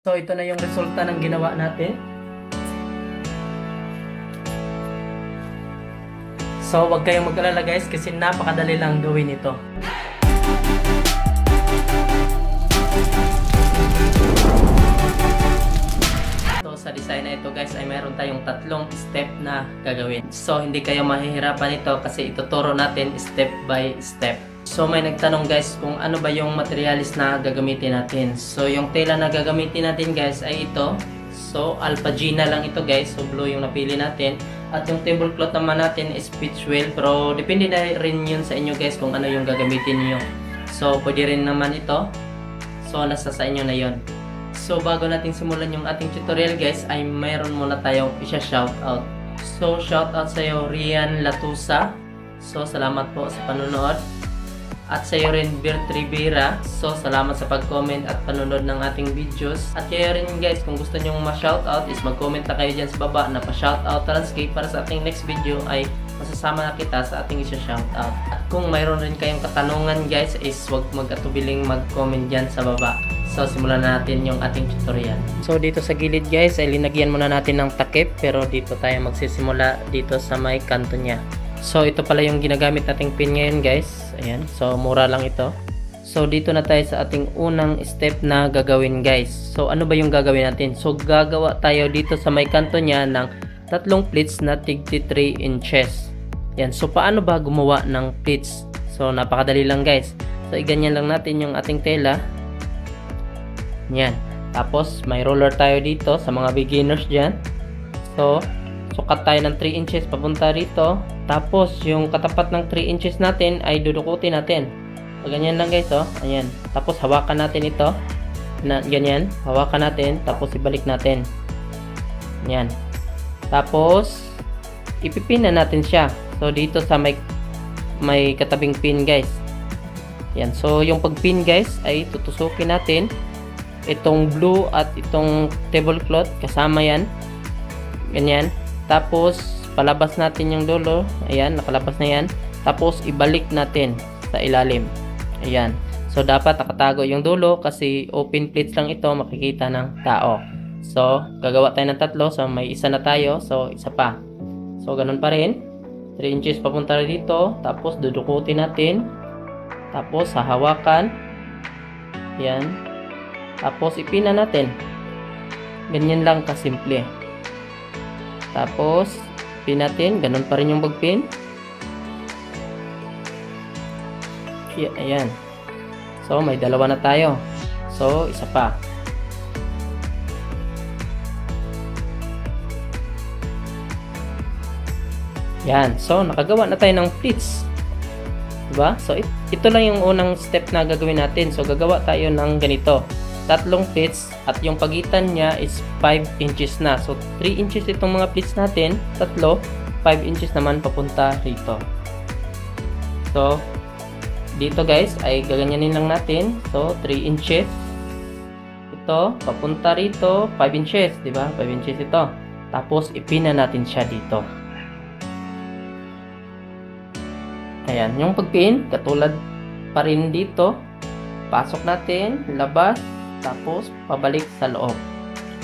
So ito na yung resulta ng ginawa natin. So wag kayong mag-alala guys kasi napakadali lang gawin ito. So sa design na ito guys ay mayroon tayong tatlong step na gagawin. So hindi kayo mahihirapan ito kasi ituturo natin step by step. So may nagtanong guys kung ano ba yung materialis na gagamitin natin. So yung tela na gagamitin natin guys ay ito. So Alpha G na lang ito guys. So blue yung napili natin. At yung tablecloth naman natin is Pitchwell. Pero depende na rin yun sa inyo guys kung ano yung gagamitin niyo. So pwede rin naman ito. So nasa sa inyo na yun. So bago natin simulan yung ating tutorial guys ay mayroon muna tayong isa-shoutout. So shoutout sa iyo Rian Latusa. So salamat po sa panonood. At sa iyo rin Bert Rivera. So salamat sa pag-comment at panonood ng ating videos. At kayo rin guys kung gusto nyo ma-shoutout is mag-comment na kayo dyan sa baba na pa-shoutout Transcape para sa ating next video ay masasama na kita sa ating isa-shoutout. At kung mayroon rin kayong katanungan guys is huwag mag-atubiling mag-comment dyan sa baba. So simulan na natin yung ating tutorial. So dito sa gilid guys ay linagyan muna natin ng takip pero dito tayo magsisimula dito sa may kanto niya. So ito pala yung ginagamit nating pin ngayon guys. Ayan. So mura lang ito. So dito na tayo sa ating unang step na gagawin guys. So ano ba yung gagawin natin? So gagawa tayo dito sa may kanto niya ng tatlong pleats na tig 3 inches. Yan. So paano ba gumawa ng pleats? So napakadali lang guys. So iganyan lang natin yung ating tela. Yan. Tapos may roller tayo dito sa mga beginners dyan. So sukat tayo ng 3 inches papunta rito. Tapos yung katapat ng 3 inches natin ay dudukutin natin. So ganyan lang guys oh. Ayan. Tapos hawakan natin ito. Ganyan. Hawakan natin. Tapos ibalik natin. Ayan. Tapos ipipin na natin siya. So dito sa may katabing pin guys. Ayan. So yung pagpin guys ay tutusukin natin. Itong blue at itong tablecloth kasama yan. Ganyan. Tapos palabas natin yung dulo. Ayan, nakalabas na yan. Tapos ibalik natin sa ilalim. Ayan. So dapat nakatago yung dulo kasi open plates lang ito, makikita ng tao. So gagawa tayo ng tatlo. So may isa na tayo. So isa pa. So ganun pa rin. 3 inches papunta dito. Tapos dudukutin natin. Tapos hahawakan. Ayan. Tapos ipina natin. Ganyan lang kasimple. Tapos pin natin, ganun pa rin yung pagpin. Ayan. So may dalawa na tayo. So isa pa. Yan. So nakagawa na tayo ng pleats. Diba? So ito lang yung unang step na gagawin natin. So gagawa tayo ng ganito. Tatlong pleats at yung pagitan niya is 5 inches na. So 3 inches itong mga pleats natin, tatlo, 5 inches naman papunta rito. So dito guys ay gaganyanin lang natin. So 3 inches. Ito papunta rito 5 inches, di ba? 5 inches ito. Tapos ipina natin siya dito. Ayan, yung pagpin katulad pa rin dito. Pasok natin, labas, tapos pabalik sa loob.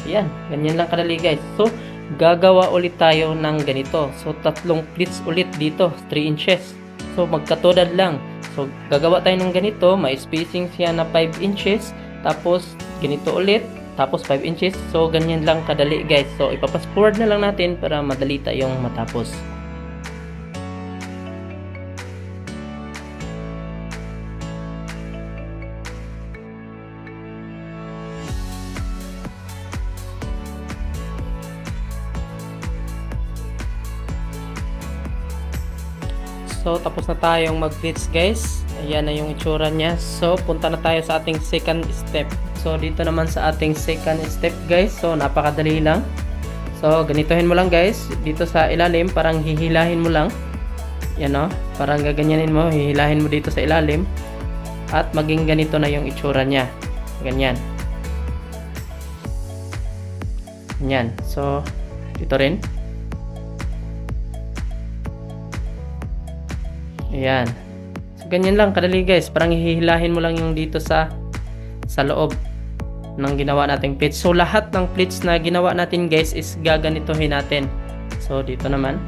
Ayan, ganyan lang kadali guys. So gagawa ulit tayo ng ganito. So tatlong pleats ulit dito, 3 inches. So magkatulad lang. So gagawa tayo ng ganito, may spacing siya na 5 inches. Tapos ganito ulit, tapos 5 inches. So ganyan lang kadali guys. So ipapas forward na lang natin para madali tayong matapos. So tapos na tayong mag-pleats guys. Ayan na yung itsura niya. So punta na tayo sa ating second step. So dito naman sa ating second step guys. So napakadali lang. So ganitohin mo lang guys. Dito sa ilalim parang hihilahin mo lang. Yan o. Parang gaganyanin mo. Hihilahin mo dito sa ilalim. At maging ganito na yung itsura niya. Ganyan. Ganyan. So dito rin. Ayan. So, ganyan lang kadali guys. Parang hihilahin mo lang yung dito sa loob. ng ginawa nating pleats. So lahat ng pleats na ginawa natin guys is gaganituhin natin. So dito naman.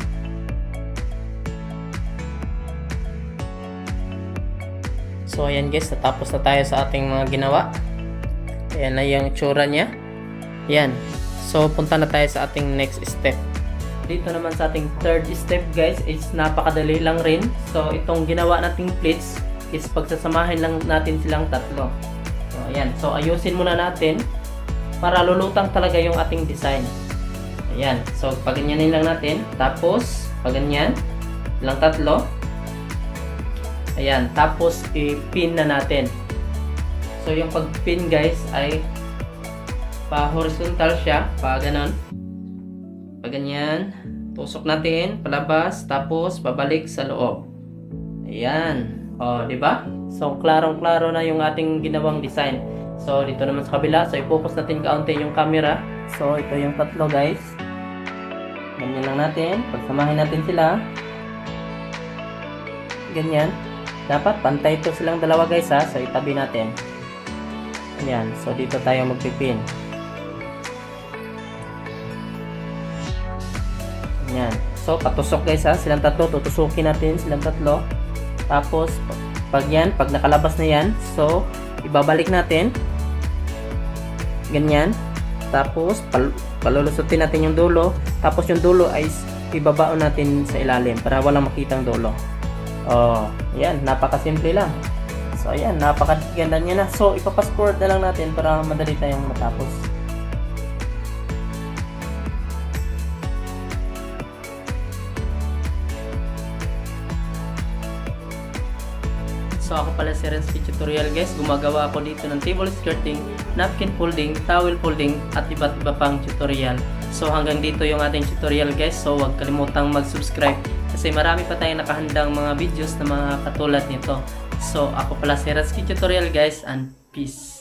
So ayan guys, natapos na tayo sa ating mga ginawa. Ayan na yung itsura niya. Ayan. So punta na tayo sa ating next step. Dito naman sa ating third step guys is napakadali lang rin. So itong ginawa nating pleats is pagsasamahin lang natin silang tatlo. So ayan. So ayusin muna natin para lulutang talaga yung ating design. Ayan. So paganyanin lang natin. Tapos paganyan lang tatlo. Ayan, tapos i-pin na natin. So yung pag-pin guys ay pa-horizontal siya, pa ganon. Pa ganyan, tusok natin palabas tapos pabalik sa loob. Ayan. Oh, di ba? So klarong-klaro na yung ating ginawang design. So dito naman sa kabila, so i-focus natin kaunti yung camera. So ito yung tatlo guys. Ganyan lang natin, pagsamahin natin sila. Ganyan. Dapat pantay ito silang dalawa guys ha. So itabi natin. Ayan. So dito tayo magpipin. Ayan. So patusok guys ha. Silang tatlo. Tutusukin natin silang tatlo. Tapos pag yan, pag nakalabas na yan, so ibabalik natin. Ganyan. Tapos palulusutin natin yung dulo. Tapos yung dulo ay ibabaon natin sa ilalim para walang makitang dulo. Oh, ayan, napakasimple lang. So, ayan, napakaganda niya na. So, ipapassport na lang natin para madali tayong matapos. So, ako pala si Renski Tutorial guys. Gumagawa ako dito ng table skirting, napkin folding, towel folding, at iba't iba pang tutorial. So, hanggang dito yung ating tutorial guys. So, huwag kalimutang mag-subscribe kasi marami pa tayong nakahandang mga videos na mga katulad nito. So, ako pala si Renski Tutorial guys, and peace!